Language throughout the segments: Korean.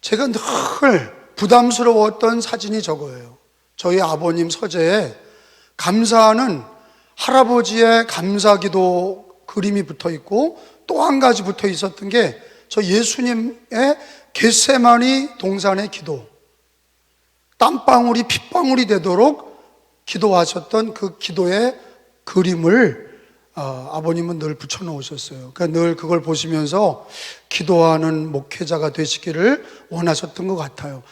제가 늘 부담스러웠던 사진이 저거예요. 저희 아버님 서재에 감사하는 할아버지의 감사기도 그림이 붙어 있고, 또 한 가지 붙어 있었던 게 저 예수님의 겟세마니 동산의 기도, 땀방울이 핏방울이 되도록 기도하셨던 그 기도의 그림을 아버님은 늘 붙여놓으셨어요. 그러니까 늘 그걸 보시면서 기도하는 목회자가 되시기를 원하셨던 것 같아요.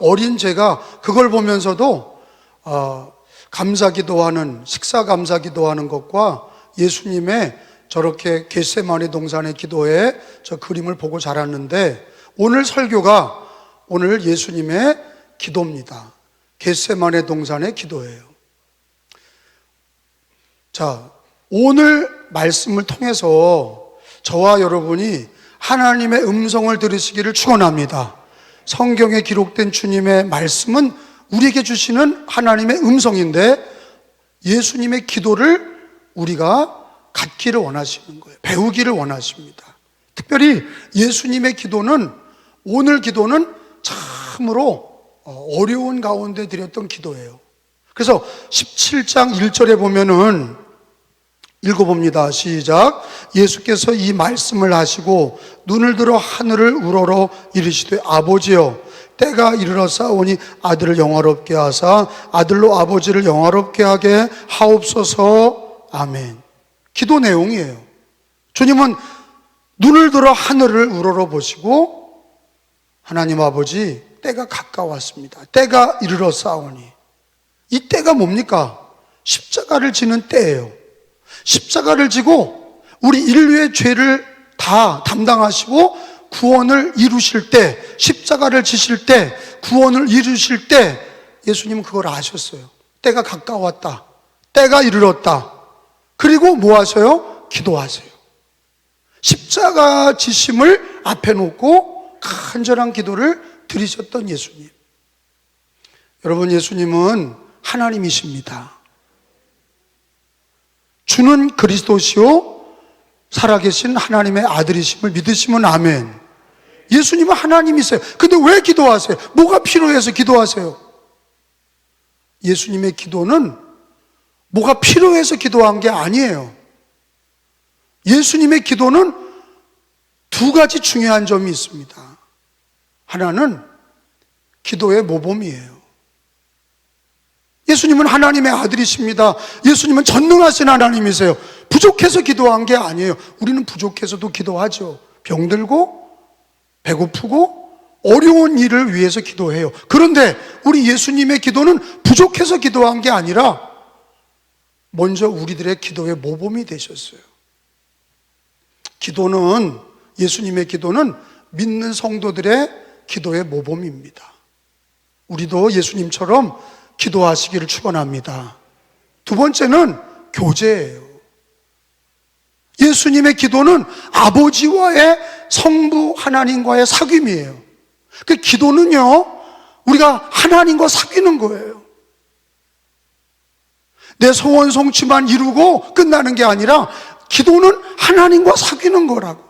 어린 제가 그걸 보면서도 감사 기도하는, 식사 감사 기도하는 것과 예수님의 저렇게 겟세마니 동산의 기도에 저 그림을 보고 자랐는데, 오늘 설교가 오늘 예수님의 기도입니다. 겟세마니 동산의 기도예요. 자, 오늘 말씀을 통해서 저와 여러분이 하나님의 음성을 들으시기를 축원합니다. 성경에 기록된 주님의 말씀은 우리에게 주시는 하나님의 음성인데, 예수님의 기도를 우리가 갖기를 원하시는 거예요. 배우기를 원하십니다. 특별히 예수님의 기도는, 오늘 기도는 참으로 어려운 가운데 드렸던 기도예요. 그래서 17장 1절에 보면은 읽어봅니다. 시작. 예수께서 이 말씀을 하시고 눈을 들어 하늘을 우러러 이르시되, 아버지여, 때가 이르러 싸우니 아들을 영화롭게 하사 아들로 아버지를 영화롭게 하게 하옵소서. 아멘. 기도 내용이에요. 주님은 눈을 들어 하늘을 우러러 보시고, 하나님 아버지, 때가 가까웠습니다. 때가 이르러 싸우니. 이 때가 뭡니까? 십자가를 지는 때예요. 십자가를 지고 우리 인류의 죄를 다 담당하시고 구원을 이루실 때, 십자가를 지실 때, 구원을 이루실 때 예수님은 그걸 아셨어요. 때가 가까웠다, 때가 이르렀다. 그리고 뭐 하세요? 기도하세요. 십자가 지심을 앞에 놓고 간절한 기도를 드리셨던 예수님. 여러분, 예수님은 하나님이십니다. 주는 그리스도시요 살아계신 하나님의 아들이심을 믿으시면 아멘. 예수님은 하나님이세요. 근데 왜 기도하세요? 뭐가 필요해서 기도하세요? 예수님의 기도는 뭐가 필요해서 기도한 게 아니에요. 예수님의 기도는 두 가지 중요한 점이 있습니다. 하나는 기도의 모범이에요. 예수님은 하나님의 아들이십니다. 예수님은 전능하신 하나님이세요. 부족해서 기도한 게 아니에요. 우리는 부족해서도 기도하죠. 병들고 배고프고 어려운 일을 위해서 기도해요. 그런데 우리 예수님의 기도는 부족해서 기도한 게 아니라 먼저 우리들의 기도의 모범이 되셨어요. 기도는, 예수님의 기도는 믿는 성도들의 기도의 모범입니다. 우리도 예수님처럼 기도하시기를 축원합니다. 두 번째는 교제예요. 예수님의 기도는 아버지와의, 성부 하나님과의 사귐이에요. 그 기도는요, 우리가 하나님과 사귀는 거예요. 내 소원 성취만 이루고 끝나는 게 아니라 기도는 하나님과 사귀는 거라고.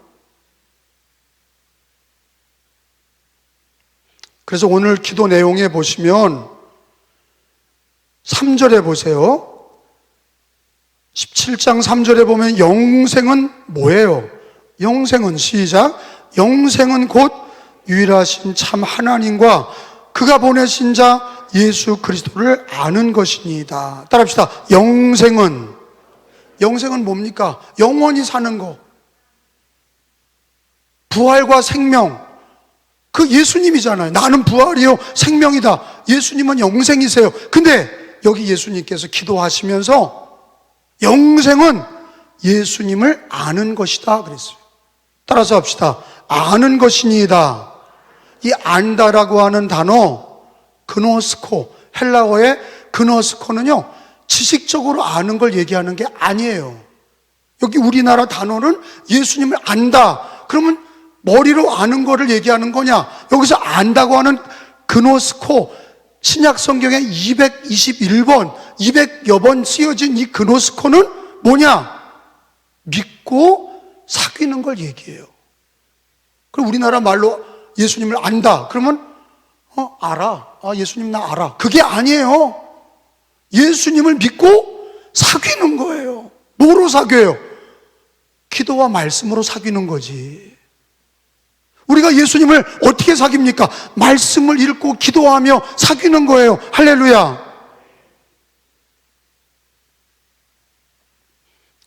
그래서 오늘 기도 내용에 보시면 3절에 보세요. 17장 3절에 보면 영생은 뭐예요? 영생은, 시작. 영생은 곧 유일하신 참 하나님과 그가 보내신 자 예수 그리스도를 아는 것이니이다. 따라합시다. 영생은 뭡니까? 영원히 사는 거. 부활과 생명. 그 예수님이잖아요. 나는 부활이요 생명이다. 예수님은 영생이세요. 근데 여기 예수님께서 기도하시면서 영생은 예수님을 아는 것이다 그랬어요. 따라서 합시다. 아는 것이니이다. 이 안다라고 하는 단어, 그노스코, 헬라어의 그노스코는요, 지식적으로 아는 걸 얘기하는 게 아니에요. 여기 우리나라 단어는 예수님을 안다. 그러면 머리로 아는 거를 얘기하는 거냐? 여기서 안다고 하는 그노스코, 신약 성경에 221번, 200여 번 쓰여진 이 그노스코는 뭐냐? 믿고 사귀는 걸 얘기해요. 그럼 우리나라 말로 예수님을 안다. 그러면 알아. 예수님 나 알아. 그게 아니에요. 예수님을 믿고 사귀는 거예요. 뭐로 사귀어요? 기도와 말씀으로 사귀는 거지. 우리가 예수님을 어떻게 사깁니까? 말씀을 읽고 기도하며 사귀는 거예요. 할렐루야.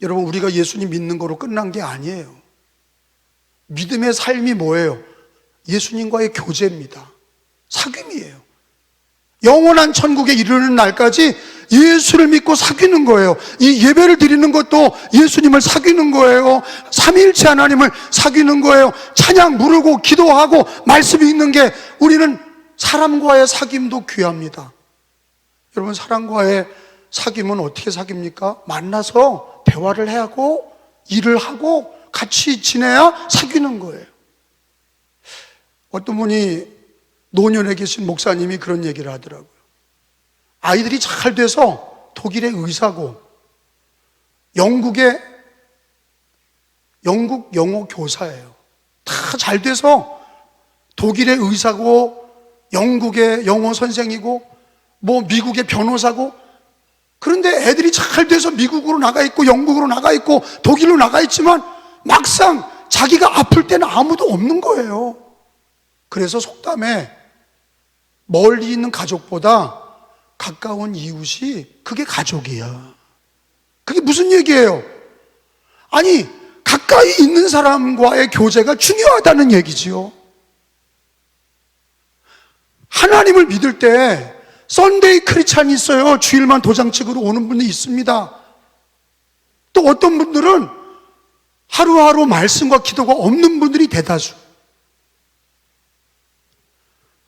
여러분, 우리가 예수님 믿는 거로 끝난 게 아니에요. 믿음의 삶이 뭐예요? 예수님과의 교제입니다. 사귐이에요. 영원한 천국에 이르는 날까지 예수를 믿고 사귀는 거예요. 이 예배를 드리는 것도 예수님을 사귀는 거예요. 삼위일체 하나님을 사귀는 거예요. 찬양 부르고 기도하고 말씀 읽는 게, 우리는 사람과의 사귐도 귀합니다. 여러분, 사람과의 사귐은 어떻게 사깁니까? 만나서 대화를 하고 일을 하고 같이 지내야 사귀는 거예요. 어떤 분이 노년에 계신 목사님이 그런 얘기를 하더라고요. 아이들이 잘 돼서 독일의 의사고 영국 영어 교사예요. 다 잘 돼서 독일의 의사고 영국의 영어 선생이고 미국의 변호사고, 그런데 애들이 잘 돼서 미국으로 나가 있고 영국으로 나가 있고 독일로 나가 있지만 막상 자기가 아플 때는 아무도 없는 거예요. 그래서 속담에 멀리 있는 가족보다 가까운 이웃이 그게 가족이야. 그게 무슨 얘기예요? 아니, 가까이 있는 사람과의 교제가 중요하다는 얘기지요. 하나님을 믿을 때 썬데이 크리스찬이 있어요. 주일만 도장 찍으러 오는 분이 있습니다. 또 어떤 분들은 하루하루 말씀과 기도가 없는 분들이 대다수.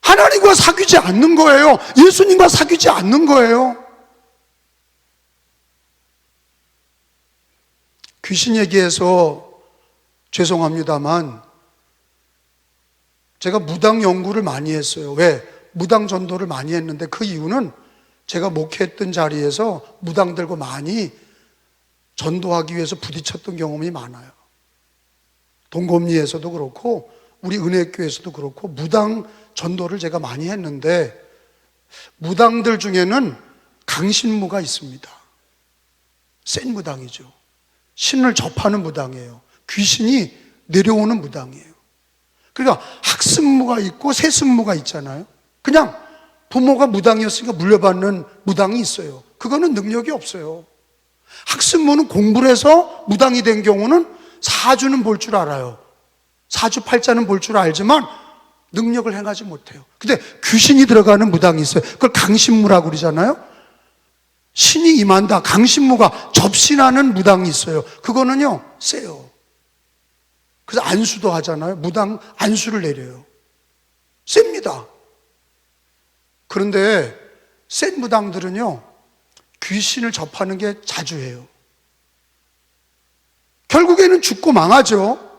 하나님과 사귀지 않는 거예요. 예수님과 사귀지 않는 거예요. 귀신 얘기해서 죄송합니다만 제가 무당 연구를 많이 했어요. 왜? 무당 전도를 많이 했는데 그 이유는 제가 목회했던 자리에서 무당들과 많이 전도하기 위해서 부딪혔던 경험이 많아요. 동검리에서도 그렇고 우리 은혜교회에서도 그렇고 무당 전도를 제가 많이 했는데, 무당들 중에는 강신무가 있습니다. 센 무당이죠. 신을 접하는 무당이에요. 귀신이 내려오는 무당이에요. 그러니까 학습무가 있고 세습무가 있잖아요. 그냥 부모가 무당이었으니까 물려받는 무당이 있어요. 그거는 능력이 없어요. 학습무는 공부를 해서 무당이 된 경우는 사주는 볼 줄 알아요. 사주팔자는 볼 줄 알지만 능력을 행하지 못해요. 근데 귀신이 들어가는 무당이 있어요. 그걸 강신무라고 그러잖아요. 신이 임한다, 강신무가 접신하는 무당이 있어요. 그거는요 세요. 그래서 안수도 하잖아요. 무당 안수를 내려요. 셉니다. 그런데 센 무당들은요 귀신을 접하는 게 자주 해요. 결국에는 죽고 망하죠.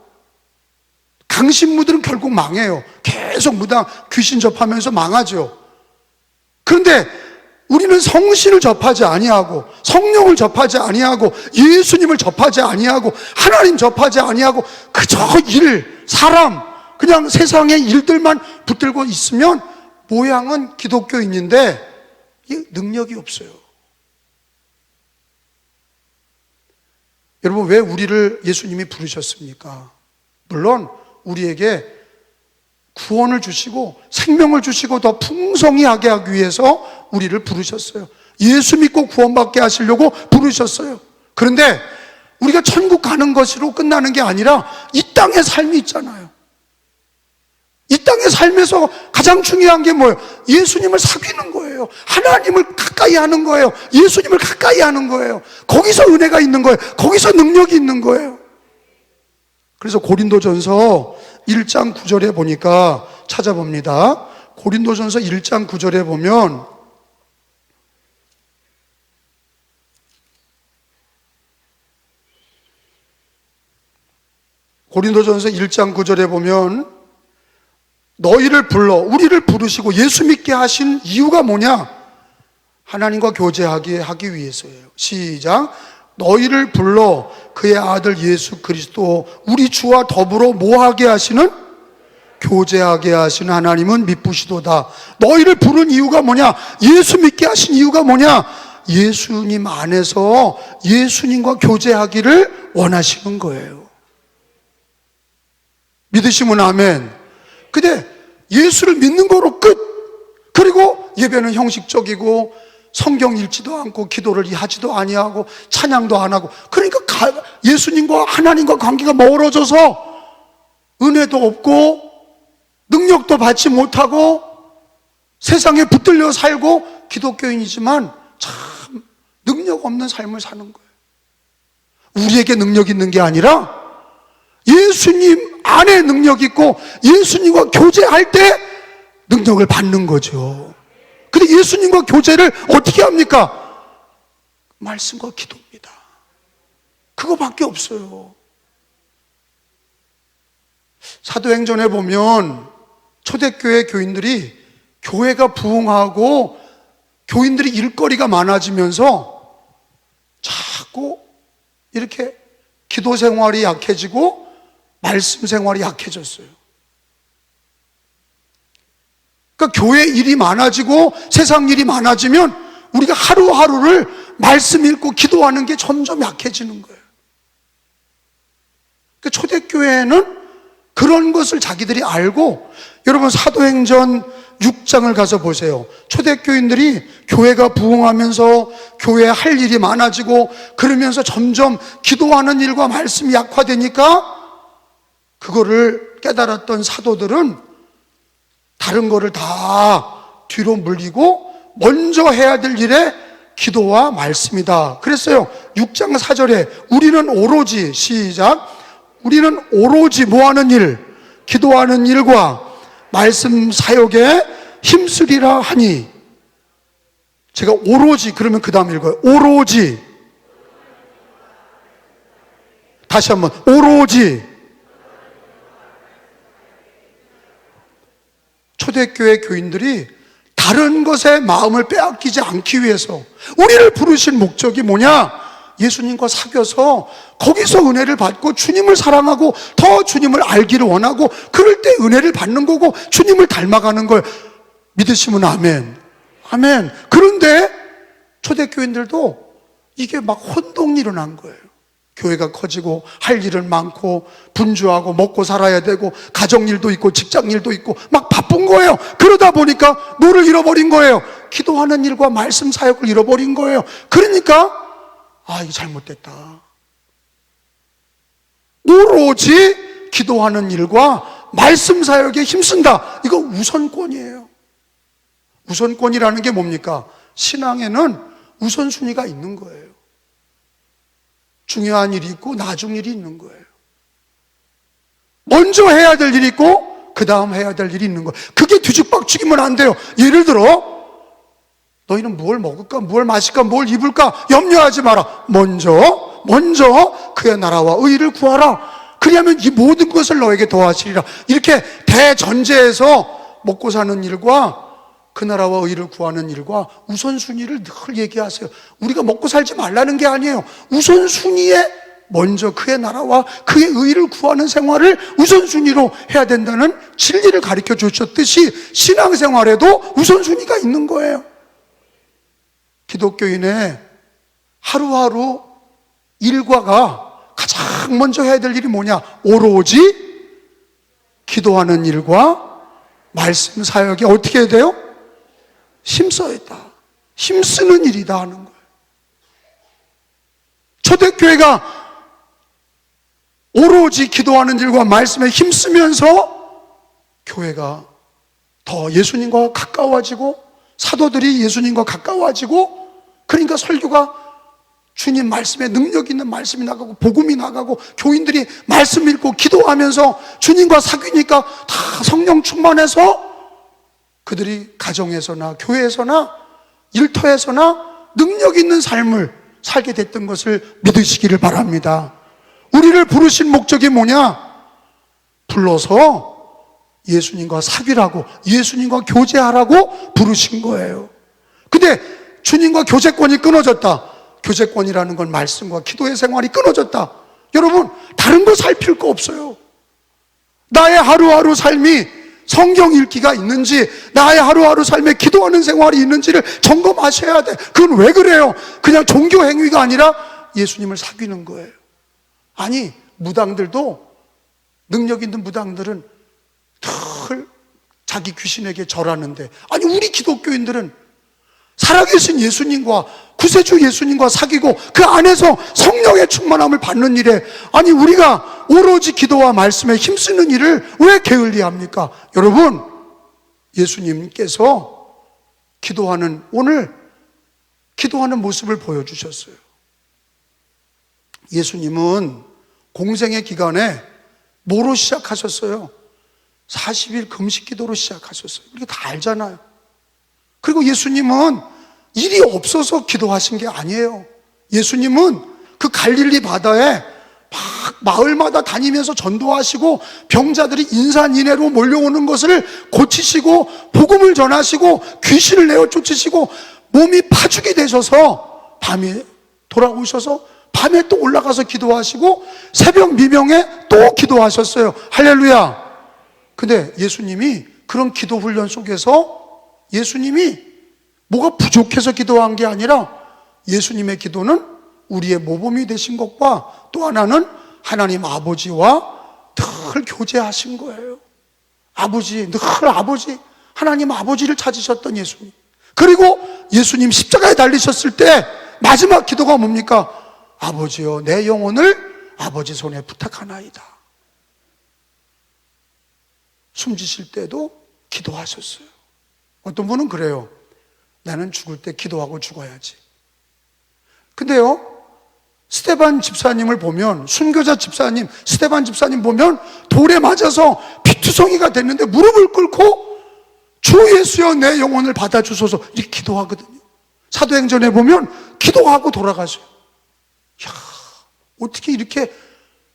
강신무들은 결국 망해요. 계속 무당 귀신 접하면서 망하죠. 그런데 우리는 성신을 접하지 아니하고 성령을 접하지 아니하고 예수님을 접하지 아니하고 하나님 접하지 아니하고 그저 사람 그냥 세상의 일들만 붙들고 있으면 모양은 기독교인인데 능력이 없어요. 여러분, 왜 우리를 예수님이 부르셨습니까? 물론 우리에게 구원을 주시고 생명을 주시고 더 풍성하게 하기 위해서 우리를 부르셨어요. 예수 믿고 구원받게 하시려고 부르셨어요. 그런데 우리가 천국 가는 것으로 끝나는 게 아니라 이 땅의 삶이 있잖아요. 이 땅의 삶에서 가장 중요한 게 뭐예요? 예수님을 사귀는 거예요. 하나님을 가까이 하는 거예요. 예수님을 가까이 하는 거예요. 거기서 은혜가 있는 거예요. 거기서 능력이 있는 거예요. 그래서 고린도전서 1장 9절에 보니까 찾아봅니다. 고린도전서 1장 9절에 보면 고린도전서 1장 9절에 보면 너희를 우리를 부르시고 예수 믿게 하신 이유가 뭐냐? 하나님과 하기 위해서예요. 시작. 너희를 불러 그의 아들 예수 그리스도 우리 주와 더불어 뭐하게 하시는? 교제하게 하신 하나님은 미쁘시도다. 너희를 부른 이유가 뭐냐? 예수 믿게 하신 이유가 뭐냐? 예수님 안에서 예수님과 교제하기를 원하시는 거예요. 믿으시면 아멘. 근데 예수를 믿는 거로 끝. 그리고 예배는 형식적이고 성경 읽지도 않고 기도를 하지도 아니하고 찬양도 안 하고, 그러니까 예수님과 하나님과 관계가 멀어져서 은혜도 없고 능력도 받지 못하고 세상에 붙들려 살고 기독교인이지만 참 능력 없는 삶을 사는 거예요. 우리에게 능력 있는 게 아니라 예수님 안에 능력 있고 예수님과 교제할 때 능력을 받는 거죠. 근데 예수님과 교제를 어떻게 합니까? 말씀과 기도입니다. 그거밖에 없어요. 사도행전에 보면 초대교회 교인들이 교회가 부흥하고 교인들이 일거리가 많아지면서 자꾸 이렇게 기도 생활이 약해지고 말씀 생활이 약해졌어요. 그러니까 교회 일이 많아지고 세상 일이 많아지면 우리가 하루하루를 말씀 읽고 기도하는 게 점점 약해지는 거예요. 그러니까 초대교회는 그런 것을 자기들이 알고, 여러분 사도행전 6장을 가서 보세요. 초대교인들이 교회가 부흥하면서 교회에 할 일이 많아지고 그러면서 점점 기도하는 일과 말씀이 약화되니까 그거를 깨달았던 사도들은 다른 거를 다 뒤로 물리고 먼저 해야 될 일에 기도와 말씀이다 그랬어요. 6장 4절에 우리는 오로지, 시작, 우리는 오로지 뭐하는 일? 기도하는 일과 말씀 사역에 힘쓰리라 하니. 제가 오로지 그러면 그 다음 읽어요. 오로지. 다시 한번 오로지. 초대교회 교인들이 다른 것에 마음을 빼앗기지 않기 위해서, 우리를 부르신 목적이 뭐냐? 예수님과 사귀어서 거기서 은혜를 받고 주님을 사랑하고 더 주님을 알기를 원하고 그럴 때 은혜를 받는 거고 주님을 닮아가는 걸 믿으시면 아멘. 아멘. 그런데 초대교인들도 이게 막 혼동이 일어난 거예요. 교회가 커지고 할 일은 많고 분주하고 먹고 살아야 되고 가정일도 있고 직장일도 있고 막 바쁜 거예요. 그러다 보니까 뭐를 잃어버린 거예요? 기도하는 일과 말씀 사역을 잃어버린 거예요. 그러니까 이거 잘못됐다. 오로지 기도하는 일과 말씀 사역에 힘쓴다. 이거 우선권이에요. 우선권이라는 게 뭡니까? 신앙에는 우선순위가 있는 거예요. 중요한 일이 있고 나중 일이 있는 거예요. 먼저 해야 될 일이 있고 그 다음 해야 될 일이 있는 거예요. 그게 뒤죽박죽이면 안 돼요. 예를 들어 너희는 뭘 먹을까, 뭘 마실까, 뭘 입을까 염려하지 마라. 먼저 그의 나라와 의를 구하라. 그리하면 이 모든 것을 너에게 더하시리라. 이렇게 대전제에서 먹고 사는 일과 그 나라와 의를 구하는 일과 우선순위를 늘 얘기하세요. 우리가 먹고 살지 말라는 게 아니에요. 우선순위에 먼저 그의 나라와 그의 의를 구하는 생활을 우선순위로 해야 된다는 진리를 가르쳐 주셨듯이 신앙생활에도 우선순위가 있는 거예요. 기독교인의 하루하루 일과가 가장 먼저 해야 될 일이 뭐냐? 오로지 기도하는 일과 말씀 사역이 어떻게 해야 돼요? 힘써야 했다. 힘쓰는 일이다 하는 거예요. 초대교회가 오로지 기도하는 일과 말씀에 힘쓰면서 교회가 더 예수님과 가까워지고 사도들이 예수님과 가까워지고, 그러니까 설교가 주님 말씀에 능력 있는 말씀이 나가고 복음이 나가고 교인들이 말씀 읽고 기도하면서 주님과 사귀니까 다 성령 충만해서 그들이 가정에서나 교회에서나 일터에서나 능력 있는 삶을 살게 됐던 것을 믿으시기를 바랍니다. 우리를 부르신 목적이 뭐냐? 불러서 예수님과 사귀라고, 예수님과 교제하라고 부르신 거예요. 근데 주님과 교제권이 끊어졌다. 교제권이라는 건 말씀과 기도의 생활이 끊어졌다. 여러분, 다른 거 살필 거 없어요. 나의 하루하루 삶이 성경 읽기가 있는지, 나의 하루하루 삶에 기도하는 생활이 있는지를 점검하셔야 돼. 그건 왜 그래요? 그냥 종교 행위가 아니라 예수님을 사귀는 거예요. 아니, 무당들도, 능력 있는 무당들은 늘 자기 귀신에게 절하는데, 아니 우리 기독교인들은 살아계신 예수님과 구세주 예수님과 사귀고 그 안에서 성령의 충만함을 받는 일에, 아니 우리가 오로지 기도와 말씀에 힘쓰는 일을 왜 게을리합니까? 여러분, 예수님께서 오늘 기도하는 모습을 보여주셨어요. 예수님은 공생의 기간에 뭐로 시작하셨어요? 40일 금식 기도로 시작하셨어요. 우리가 다 알잖아요. 그리고 예수님은 일이 없어서 기도하신 게 아니에요. 예수님은 그 갈릴리 바다에 막 마을마다 다니면서 전도하시고 병자들이 인산인해로 몰려오는 것을 고치시고 복음을 전하시고 귀신을 내어 쫓으시고 몸이 파죽이 되셔서 밤에 돌아오셔서 밤에 또 올라가서 기도하시고 새벽 미명에 또 기도하셨어요. 할렐루야. 근데 예수님이 그런 기도 훈련 속에서 예수님이 뭐가 부족해서 기도한 게 아니라 예수님의 기도는 우리의 모범이 되신 것과 또 하나는 하나님 아버지와 늘 교제하신 거예요. 늘 아버지, 하나님 아버지를 찾으셨던 예수님. 그리고 예수님 십자가에 달리셨을 때 마지막 기도가 뭡니까? 아버지여, 내 영혼을 아버지 손에 부탁하나이다. 숨지실 때도 기도하셨어요. 어떤 분은 그래요. 나는 죽을 때 기도하고 죽어야지. 근데요, 스데반 집사님을 보면, 순교자 집사님, 스데반 집사님 보면 돌에 맞아서 피투성이가 됐는데 무릎을 꿇고 주 예수여 내 영혼을 받아주소서 이렇게 기도하거든요. 사도행전에 보면 기도하고 돌아가셔요. 이야, 어떻게 이렇게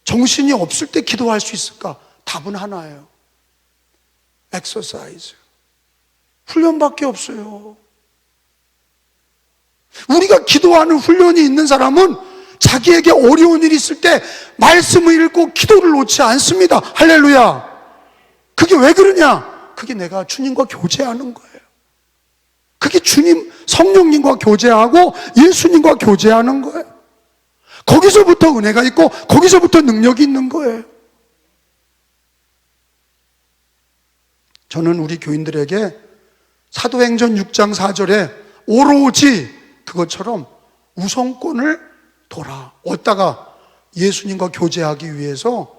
정신이 없을 때 기도할 수 있을까? 답은 하나예요. 엑서사이즈. 훈련밖에 없어요. 우리가 기도하는 훈련이 있는 사람은 자기에게 어려운 일이 있을 때 말씀을 읽고 기도를 놓지 않습니다. 할렐루야. 그게 왜 그러냐? 그게 내가 주님과 교제하는 거예요. 그게 주님, 성령님과 교제하고 예수님과 교제하는 거예요. 거기서부터 은혜가 있고 거기서부터 능력이 있는 거예요. 저는 우리 교인들에게 사도행전 6장 4절에 오로지 그것처럼 우선권을 얻다가 예수님과 교제하기 위해서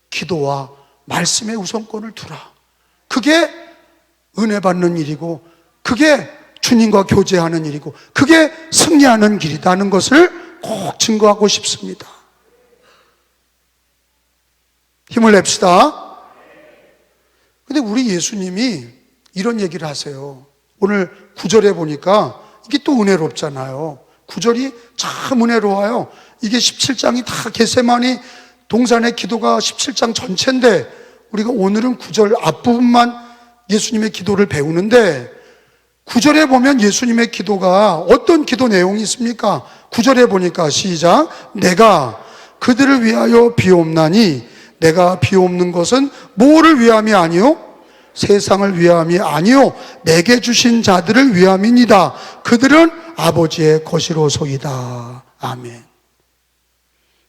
기도와 말씀의 우선권을 두라. 그게 은혜 받는 일이고 그게 주님과 교제하는 일이고 그게 승리하는 길이라는 것을 꼭 증거하고 싶습니다. 힘을 냅시다. 근데 우리 예수님이 이런 얘기를 하세요. 오늘 9절에 보니까 이게 또 은혜롭잖아요. 9절이 참 은혜로워요. 이게 17장이 다 겟세마니 동산의 기도가 17장 전체인데 우리가 오늘은 9절 앞부분만 예수님의 기도를 배우는데 9절에 보면 예수님의 기도가 어떤 기도 내용이 있습니까? 9절에 보니까 시작. 내가 그들을 위하여 비옵나니 내가 비옵는 것은 뭐를 위함이 아니요? 세상을 위함이 아니요 내게 주신 자들을 위함이니이다. 그들은 아버지의 것이로소이다. 아멘.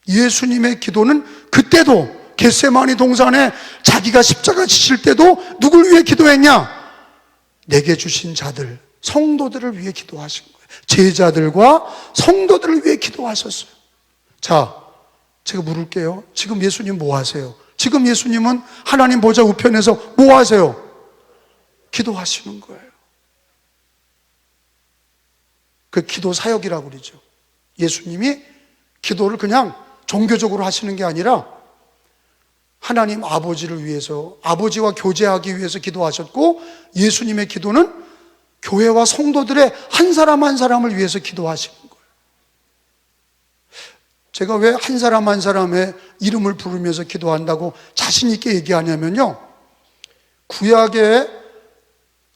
예수님의 기도는 그때도 겟세마니 동산에 자기가 십자가 지실 때도 누굴 위해 기도했냐? 내게 주신 자들, 성도들을 위해 기도하신 거예요. 제자들과 성도들을 위해 기도하셨어요. 자, 제가 물을게요. 지금 예수님 뭐 하세요? 지금 예수님은 하나님 보좌 우편에서 뭐 하세요? 기도하시는 거예요. 그 기도 사역이라고 그러죠. 예수님이 기도를 그냥 종교적으로 하시는 게 아니라 하나님 아버지를 위해서, 아버지와 교제하기 위해서 기도하셨고, 예수님의 기도는 교회와 성도들의 한 사람 한 사람을 위해서 기도하시는 거예요. 제가 왜 한 사람 한 사람의 이름을 부르면서 기도한다고 자신 있게 얘기하냐면요, 구약에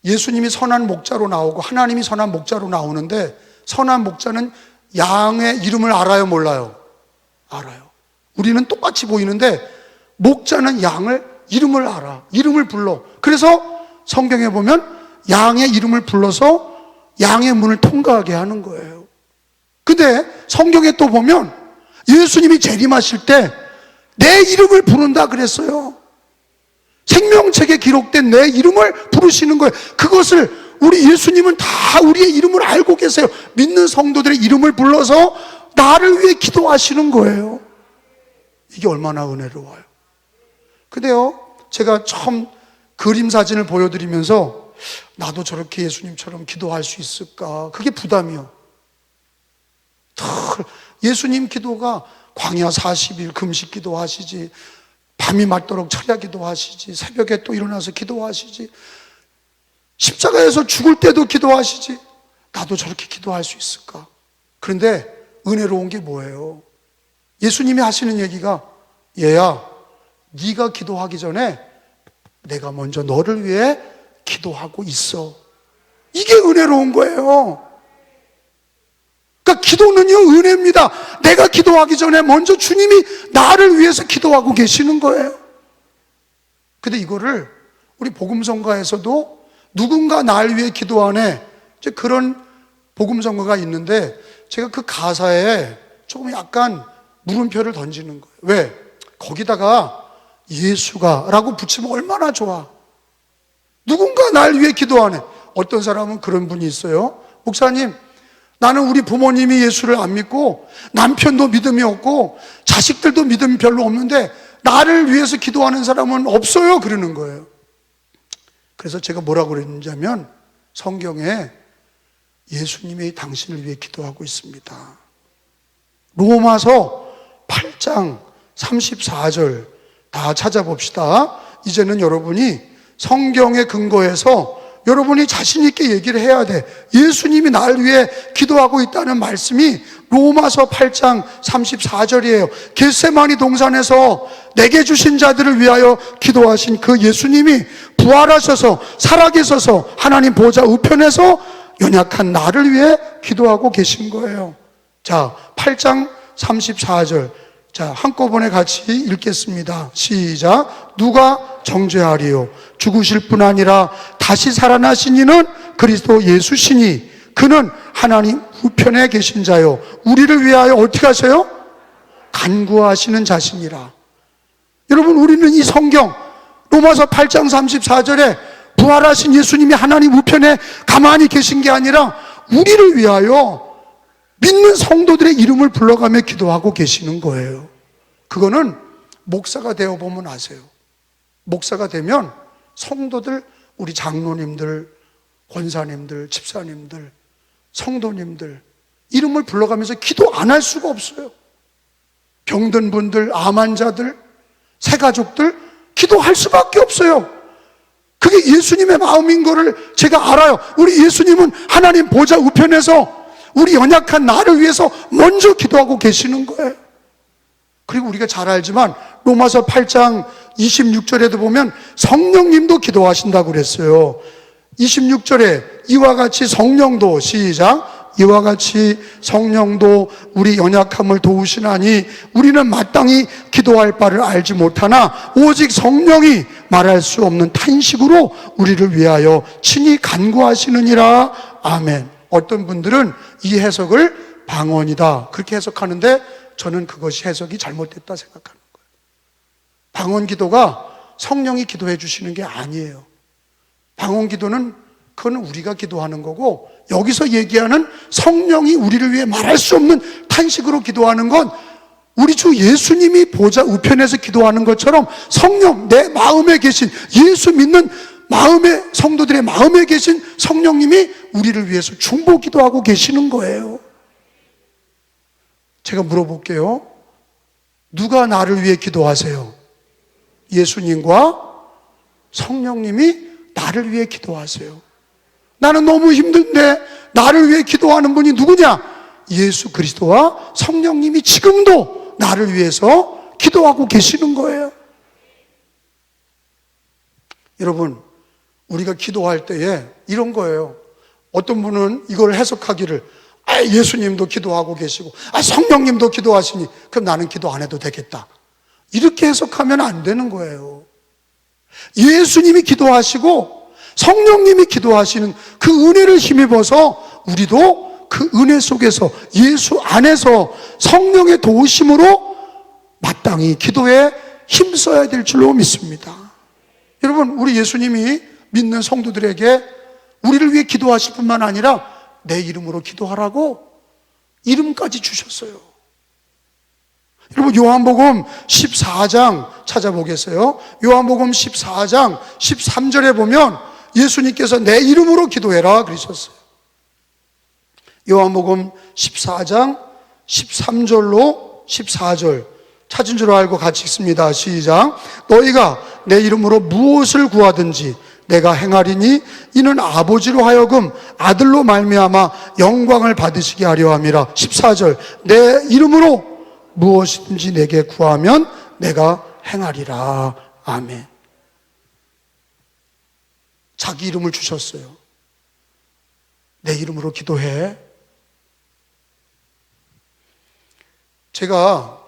예수님이 선한 목자로 나오고 하나님이 선한 목자로 나오는데, 선한 목자는 양의 이름을 알아요, 몰라요? 알아요. 우리는 똑같이 보이는데 목자는 양을 이름을 알아. 이름을 불러. 그래서 성경에 보면 양의 이름을 불러서 양의 문을 통과하게 하는 거예요. 근데 성경에 또 보면 예수님이 재림하실 때 내 이름을 부른다 그랬어요. 생명책에 기록된 내 이름을 부르시는 거예요. 그것을 우리 예수님은 다 우리의 이름을 알고 계세요. 믿는 성도들의 이름을 불러서 나를 위해 기도하시는 거예요. 이게 얼마나 은혜로워요. 근데요, 제가 처음 그림 사진을 보여드리면서 나도 저렇게 예수님처럼 기도할 수 있을까? 그게 부담이요. 예수님 기도가 광야 40일 금식 기도하시지, 밤이 맞도록 철야 기도하시지, 새벽에 또 일어나서 기도하시지, 십자가에서 죽을 때도 기도하시지, 나도 저렇게 기도할 수 있을까? 그런데 은혜로운 게 뭐예요? 예수님이 하시는 얘기가, 얘야, 네가 기도하기 전에 내가 먼저 너를 위해 기도하고 있어. 이게 은혜로운 거예요. 그러니까 기도는요, 은혜입니다. 내가 기도하기 전에 먼저 주님이 나를 위해서 기도하고 계시는 거예요. 근데 이거를 우리 복음성가에서도 누군가 날 위해 기도하네, 이제 그런 복음성가가 있는데, 제가 그 가사에 조금 약간 물음표를 던지는 거예요. 왜? 거기다가 예수가 라고 붙이면 얼마나 좋아. 누군가 날 위해 기도하네. 어떤 사람은 그런 분이 있어요. 목사님, 나는 우리 부모님이 예수를 안 믿고 남편도 믿음이 없고 자식들도 믿음이 별로 없는데 나를 위해서 기도하는 사람은 없어요, 그러는 거예요. 그래서 제가 뭐라고 그랬는지 하면, 성경에 예수님이 당신을 위해 기도하고 있습니다. 로마서 8장 34절 다 찾아봅시다. 이제는 여러분이 성경에 근거해서 여러분이 자신 있게 얘기를 해야 돼. 예수님이 날 위해 기도하고 있다는 말씀이 로마서 8장 34절이에요. 겟세마니 동산에서 내게 주신 자들을 위하여 기도하신 그 예수님이 부활하셔서 살아계셔서 하나님 보좌 우편에서 연약한 나를 위해 기도하고 계신 거예요. 자, 8장 34절. 자, 한꺼번에 같이 읽겠습니다. 시작. 누가 정죄하리요? 죽으실 뿐 아니라 다시 살아나신 이는 그리스도 예수시니 그는 하나님 우편에 계신 자요, 우리를 위하여 어떻게 하세요? 간구하시는 자신이라. 여러분, 우리는 이 성경 로마서 8장 34절에 부활하신 예수님이 하나님 우편에 가만히 계신 게 아니라 우리를 위하여 믿는 성도들의 이름을 불러가며 기도하고 계시는 거예요. 그거는 목사가 되어보면 아세요. 목사가 되면 성도들, 우리 장로님들, 권사님들, 집사님들, 성도님들 이름을 불러가면서 기도 안 할 수가 없어요. 병든 분들, 암 환자들, 새가족들 기도할 수밖에 없어요. 그게 예수님의 마음인 거를 제가 알아요. 우리 예수님은 하나님 보좌 우편에서 우리 연약한 나를 위해서 먼저 기도하고 계시는 거예요. 그리고 우리가 잘 알지만 로마서 8장 26절에도 보면 성령님도 기도하신다고 그랬어요. 26절에 이와 같이 성령도, 시작, 이와 같이 성령도 우리 연약함을 도우시나니 우리는 마땅히 기도할 바를 알지 못하나 오직 성령이 말할 수 없는 탄식으로 우리를 위하여 친히 간구하시느니라. 아멘. 어떤 분들은 이 해석을 방언이다 그렇게 해석하는데 저는 그것이 해석이 잘못됐다 생각하는 거예요. 방언 기도가 성령이 기도해 주시는 게 아니에요. 방언 기도는 그건 우리가 기도하는 거고, 여기서 얘기하는 성령이 우리를 위해 말할 수 없는 탄식으로 기도하는 건 우리 주 예수님이 보좌 우편에서 기도하는 것처럼 성령, 내 마음에 계신 예수 믿는 마음의 성도들의 마음에 계신 성령님이 우리를 위해서 중보 기도하고 계시는 거예요. 제가 물어볼게요. 누가 나를 위해 기도하세요? 예수님과 성령님이 나를 위해 기도하세요. 나는 너무 힘든데 나를 위해 기도하는 분이 누구냐? 예수 그리스도와 성령님이 지금도 나를 위해서 기도하고 계시는 거예요. 여러분, 우리가 기도할 때에 이런 거예요. 어떤 분은 이걸 해석하기를, 예수님도 기도하고 계시고 성령님도 기도하시니 그럼 나는 기도 안 해도 되겠다, 이렇게 해석하면 안 되는 거예요. 예수님이 기도하시고 성령님이 기도하시는 그 은혜를 힘입어서 우리도 그 은혜 속에서 예수 안에서 성령의 도우심으로 마땅히 기도에 힘써야 될 줄로 믿습니다. 여러분, 우리 예수님이 믿는 성도들에게 우리를 위해 기도하실 뿐만 아니라 내 이름으로 기도하라고 이름까지 주셨어요. 여러분, 요한복음 14장 찾아보겠어요? 요한복음 14장 13절에 보면 예수님께서 내 이름으로 기도해라 그러셨어요. 요한복음 14장 13절로 14절 찾은 줄 알고 같이 읽습니다. 시작. 너희가 내 이름으로 무엇을 구하든지 내가 행하리니 이는 아버지로 하여금 아들로 말미암아 영광을 받으시게 하려 함이라. 14절. 내 이름으로 무엇이든지 내게 구하면 내가 행하리라. 아멘. 자기 이름을 주셨어요. 내 이름으로 기도해. 제가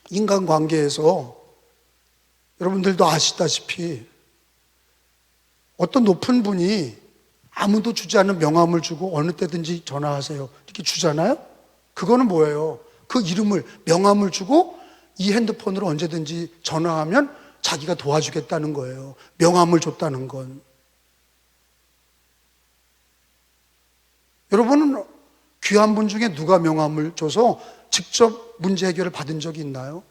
인간관계에서 여러분들도 아시다시피 어떤 높은 분이 아무도 주지 않는 명함을 주고 어느 때든지 전화하세요 이렇게 주잖아요. 그거는 뭐예요? 그 이름을, 명함을 주고 이 핸드폰으로 언제든지 전화하면 자기가 도와주겠다는 거예요. 명함을 줬다는 건. 여러분은 귀한 분 중에 누가 명함을 줘서 직접 문제 해결을 받은 적이 있나요?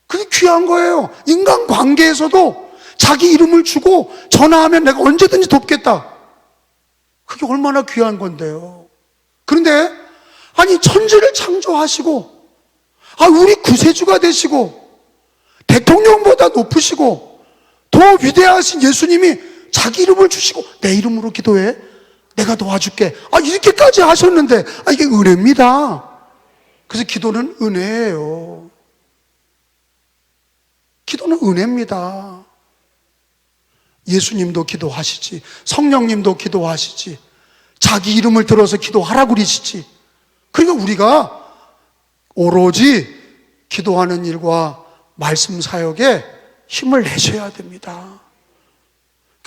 그게 귀한 거예요. 인간관계에서도 자기 이름을 주고 전화하면 내가 언제든지 돕겠다. 그게 얼마나 귀한 건데요. 그런데 아니, 천지를 창조하시고 우리 구세주가 되시고 대통령보다 높으시고 더 위대하신 예수님이 자기 이름을 주시고 내 이름으로 기도해, 내가 도와줄게, 이렇게까지 하셨는데 이게 은혜입니다. 그래서 기도는 은혜예요. 기도는 은혜입니다. 예수님도 기도하시지, 성령님도 기도하시지, 자기 이름을 들어서 기도하라고 그러시지. 그러니까 우리가 오로지 기도하는 일과 말씀 사역에 힘을 내셔야 됩니다.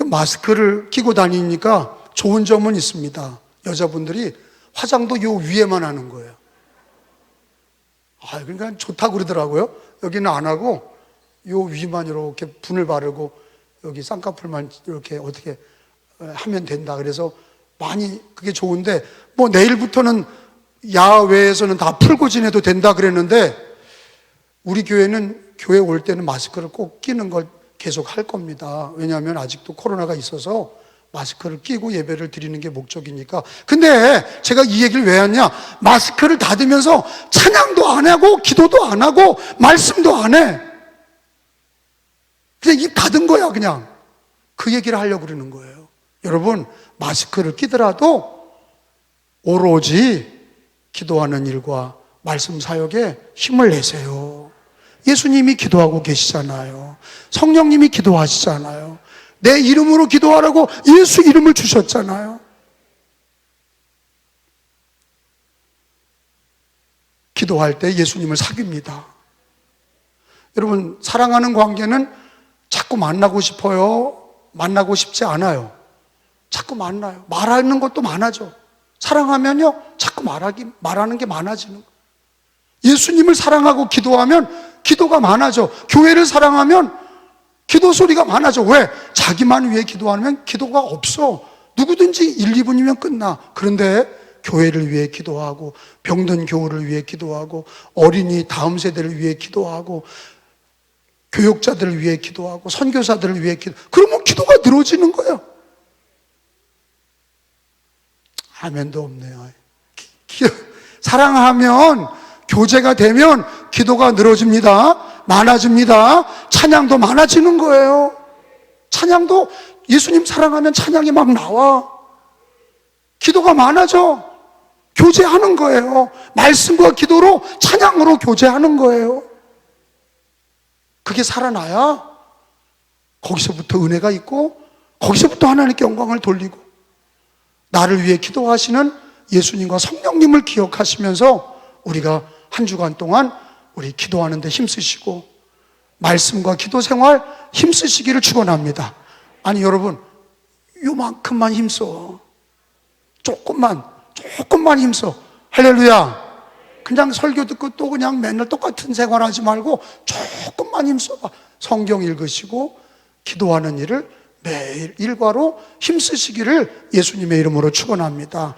마스크를 끼고 다니니까 좋은 점은 있습니다. 여자분들이 화장도 요 위에만 하는 거예요. 그러니까 좋다고 그러더라고요. 여기는 안 하고 요 위만 이렇게 분을 바르고 여기 쌍꺼풀만 이렇게 어떻게 하면 된다. 그래서 많이 그게 좋은데, 내일부터는 야외에서는 다 풀고 지내도 된다 그랬는데, 우리 교회는 교회 올 때는 마스크를 꼭 끼는 걸 계속 할 겁니다. 왜냐하면 아직도 코로나가 있어서 마스크를 끼고 예배를 드리는 게 목적이니까. 근데 제가 이 얘기를 왜 하냐? 마스크를 닫으면서 찬양도 안 하고 기도도 안 하고 말씀도 안 해. 그냥 입 닫은 거야. 그냥 그 얘기를 하려고 그러는 거예요. 여러분, 마스크를 끼더라도 오로지 기도하는 일과 말씀 사역에 힘을 내세요. 예수님이 기도하고 계시잖아요. 성령님이 기도하시잖아요. 내 이름으로 기도하라고 예수 이름을 주셨잖아요. 기도할 때 예수님을 사귀입니다. 여러분, 사랑하는 관계는 자꾸 만나고 싶어요? 만나고 싶지 않아요? 자꾸 만나요. 말하는 것도 많아져. 사랑하면요, 자꾸 말하는 게 많아지는 거예요. 예수님을 사랑하고 기도하면 기도가 많아져. 교회를 사랑하면 기도 소리가 많아져. 왜? 자기만 위해 기도하면 기도가 없어. 누구든지 1, 2분이면 끝나. 그런데 교회를 위해 기도하고, 병든 교우를 위해 기도하고, 어린이 다음 세대를 위해 기도하고, 교육자들을 위해 기도하고, 선교사들을 위해 그러면 기도가 늘어지는 거예요. 아멘도 없네요. 사랑하면, 교제가 되면 기도가 늘어집니다. 많아집니다. 찬양도 많아지는 거예요. 찬양도 예수님 사랑하면 찬양이 막 나와. 기도가 많아져. 교제하는 거예요. 말씀과 기도로, 찬양으로 교제하는 거예요. 그게 살아나야 거기서부터 은혜가 있고, 거기서부터 하나님께 영광을 돌리고, 나를 위해 기도하시는 예수님과 성령님을 기억하시면서 우리가 한 주간 동안 우리 기도하는 데 힘쓰시고, 말씀과 기도 생활 힘쓰시기를 축원합니다. 아니 여러분, 요만큼만 힘써. 조금만 힘써. 할렐루야. 그냥 설교 듣고 또 그냥 맨날 똑같은 생활하지 말고 조금만 힘써봐. 성경 읽으시고 기도하는 일을 매일 일과로 힘쓰시기를 예수님의 이름으로 축원합니다.